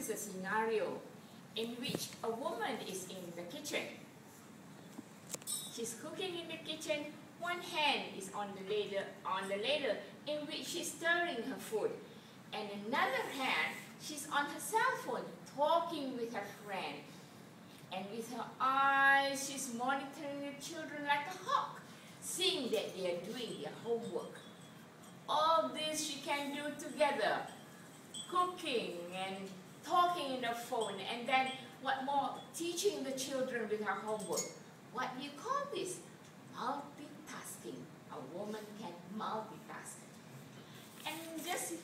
is a scenario in which a woman is in the kitchen. She's cooking in the kitchen. One hand is on the ladle in which she's stirring her food, and another hand she's on her cell phone talking with her friend. And with her eyes, she's monitoring the children like a hawk, seeing that they are doing their homework. All this she can do together, cooking and talking in the phone, and then what more, teaching the children with her homework. What do you call this? Multitasking. A woman can multitask. And just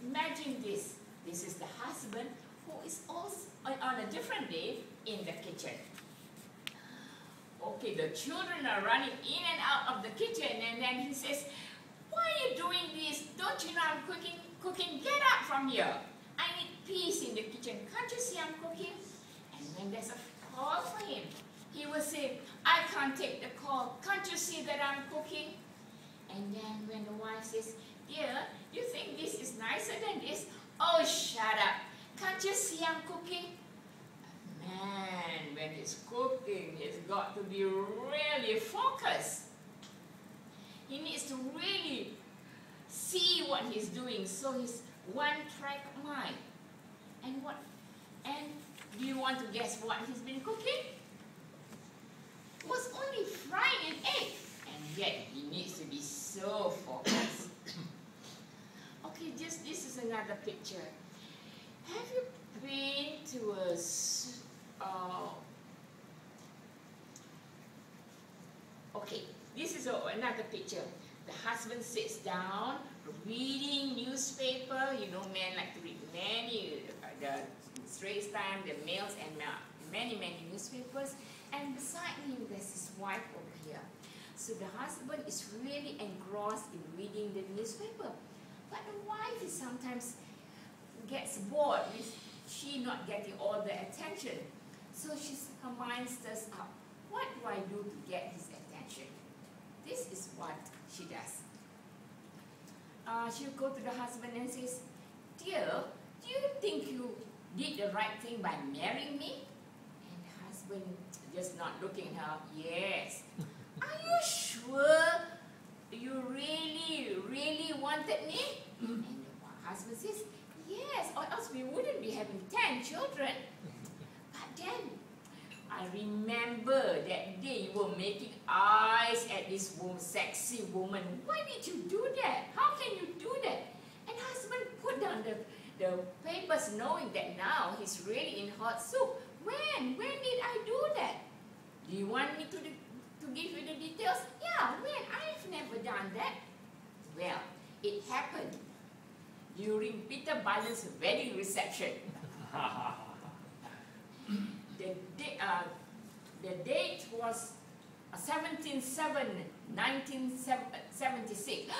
imagine this. This is the husband who is also on a different day in the kitchen. Okay, the children are running in and out of the kitchen, and then he says, "Why are you doing this? Don't you know I'm cooking? Get up from here. I need peace in the kitchen. Can't you see I'm cooking?" And when there's a call for him, he will say, "I can't take the call. Can't you see that I'm cooking?" And then when the wife says, "Dear, you think this is nicer than this? Oh, shut up. Can't you see I'm cooking?" Man, when he's cooking, he's got to be really focused. He needs to really see what he's doing, so he's one-track mind. And do you want to guess what he's been cooking? It was only frying an egg, and yet he needs to be so focused. Okay, this is another picture. Have you been to a okay, this is another picture. The husband sits down, reading newspaper. You know, men like to read many, the Straits Times, the Mails, and many newspapers. And beside him, there's his wife over here. So the husband is really engrossed in reading the newspaper. But the wife is sometimes gets bored with she not getting all the attention. So her mind stirs up. What do I do to get his attention? This is what she does. She'll go to the husband and says, "Dear, do you think you did the right thing by marrying me?" And the husband just not looking at her. "Yes." "Are you sure you really wanted me?" And the husband says, "Yes, or else we wouldn't be having 10 children. But then I remember that day you were making eyes at this sexy woman. Why did you do that? How can you do that?" And husband put down the papers, knowing that now he's really in hot soup. When did I do that? Do you want me to give you the details? Yeah, when? I've never done that. Well, it happened during Peter Biden's wedding reception. The date was 17/7/1976.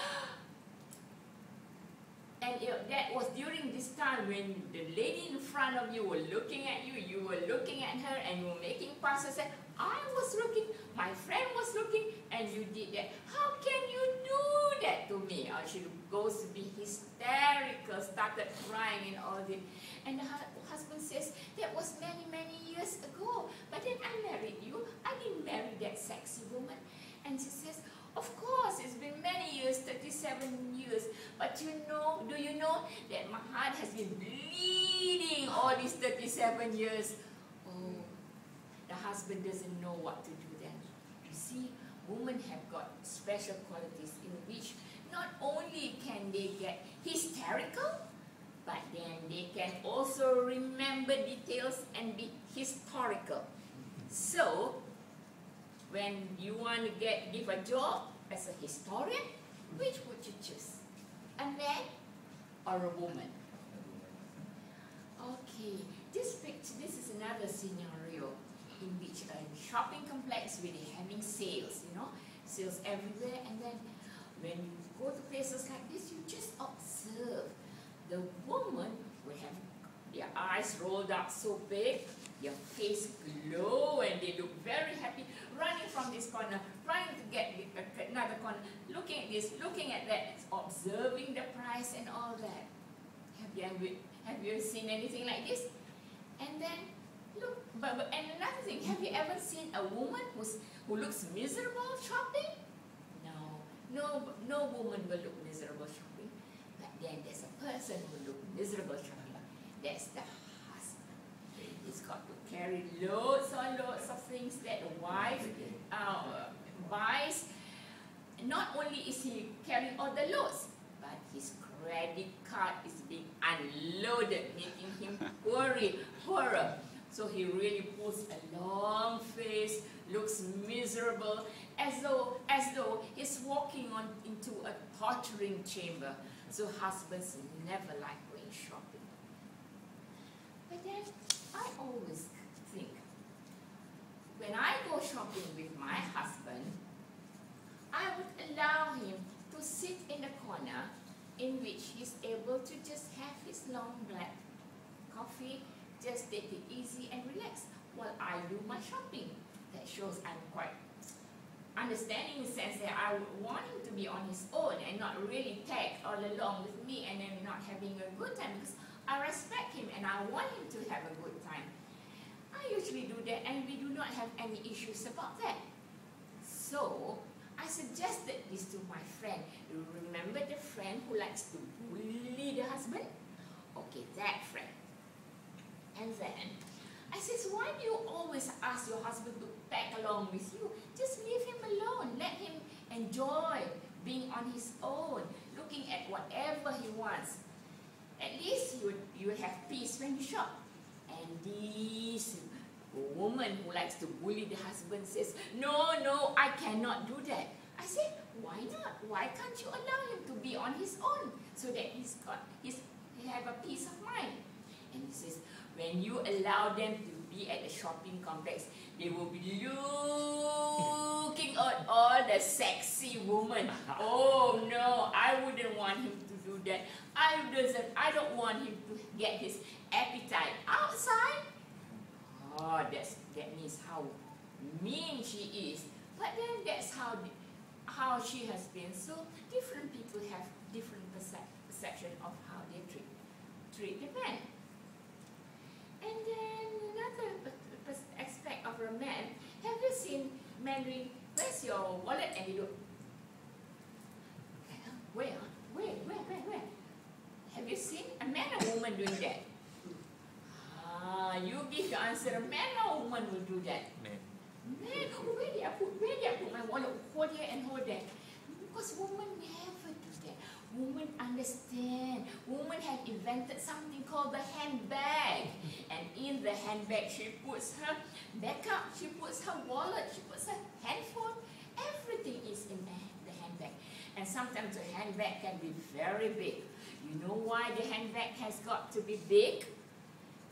And that was during this time when the lady in front of you were looking at you, you were looking at her, and you were making passes. And I was looking, my friend was looking, and you did that. How can you do that to me? She goes to be hysterical, started crying and all this. And the husband says, "That was many years ago. But then I married you. I didn't marry that sexy woman." And she says, "Of course, it's been many years, 37 years. But do you know that my heart has been bleeding all these 37 years. Oh, the husband doesn't know what to do then. You see, women have got special qualities in which not only can they get hysterical, but then they can also remember details and be historical. So, when you want to give a job as a historian, which would you choose? A man or a woman? Okay, this is another scenario in which a shopping complex where they're having sales, sales everywhere, and then when you go to places like this, you just observe. The woman will have their eyes rolled up so big, their face glow, and they look very happy, running from this corner, running to get another corner, looking at this, looking at that, observing the price and all that. Have Have you seen anything like this? And then, look, and another thing, have you ever seen a woman who looks miserable shopping? No woman will look miserable shopping. But then there's a person who looks miserable shopping. That's the husband. He's got to carry loads on loads of things that the wife buys. Not only is he carrying all the loads, but his credit card is being unloaded, making him poorer. So he really puts a long face, looks miserable, as though he's walking into a torturing chamber. So husbands never like going shopping. But then I always think, when I go shopping with my husband, I would allow him to sit in a corner in which he's able to just have his long black coffee, just take it easy and relax while I do my shopping. That shows I'm quite understanding in the sense that I would want him to be on his own and not really tag all along with me and then not having a good time, because I respect him and I want him to have a good time. I usually do that and we do not have any issues about that. So I suggested this to my friend. You remember the friend who likes to bully the husband? Okay, that friend. And then I says, why do you always ask your husband to tag along with you? Just leave him alone. Let him enjoy being on his own, looking at whatever he wants. At least you will have peace when you shop. And this woman who likes to bully the husband says, no, I cannot do that. I said, why not? Why can't you allow him to be on his own so that he have a peace of mind? And he says, when you allow them to be at the shopping complex, they will be looking at all the sexy women. Oh no, I wouldn't want him to do that. I don't want him to get his appetite outside. Oh, that means how mean she is. But then that's how she has been. So different people have different perception of how they treat the man. And then another aspect of a man, have you seen men doing, where's your wallet? And they do, where? Have you seen a man or woman doing that? You give the answer, a man or woman will do that? Man. Where did I put my wallet? Hold here and hold there. Because women never do that. Women understand. Women have invented something called the handbag. And in the handbag, she puts her backup, she puts her wallet, she puts her handphone. Everything is in the handbag. And sometimes the handbag can be very big. You know why the handbag has got to be big?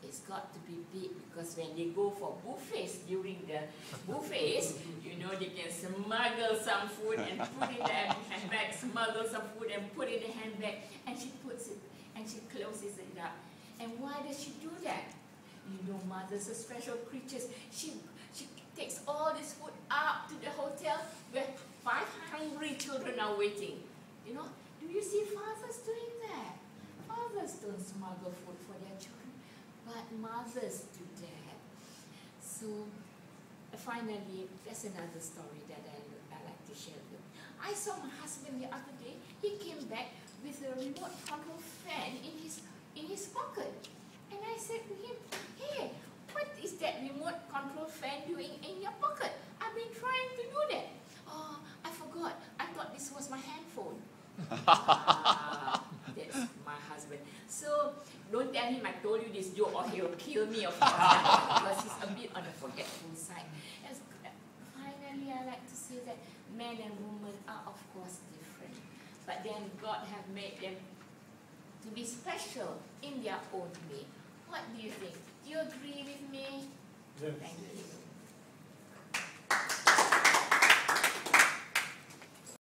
It's got to be big because when they go for buffets, during the buffets, you know, they can smuggle some food and put in the handbag, smuggle some food and put in the handbag, and she puts it, and she closes it up. And why does she do that? You know, mothers are special creatures. She takes all this food up to the hotel where 5 hungry children are waiting. You know, do you see fathers doing that? Fathers don't smuggle food for their children. But mothers do that. So finally, there's another story that I like to share with you. I saw my husband the other day. He came back with a remote control fan in his pocket. And I said to him, hey, what is that remote control fan doing in your pocket? I've been trying to do that. Oh, I forgot. I thought this was my handphone. That's my husband. So don't tell him I told you this joke or he'll kill me, of course, because he's a bit on the forgetful side. And finally, I like to say that men and women are of course different, but then God have made them to be special in their own way. What do you think? Do you agree with me? Yes. Thank you.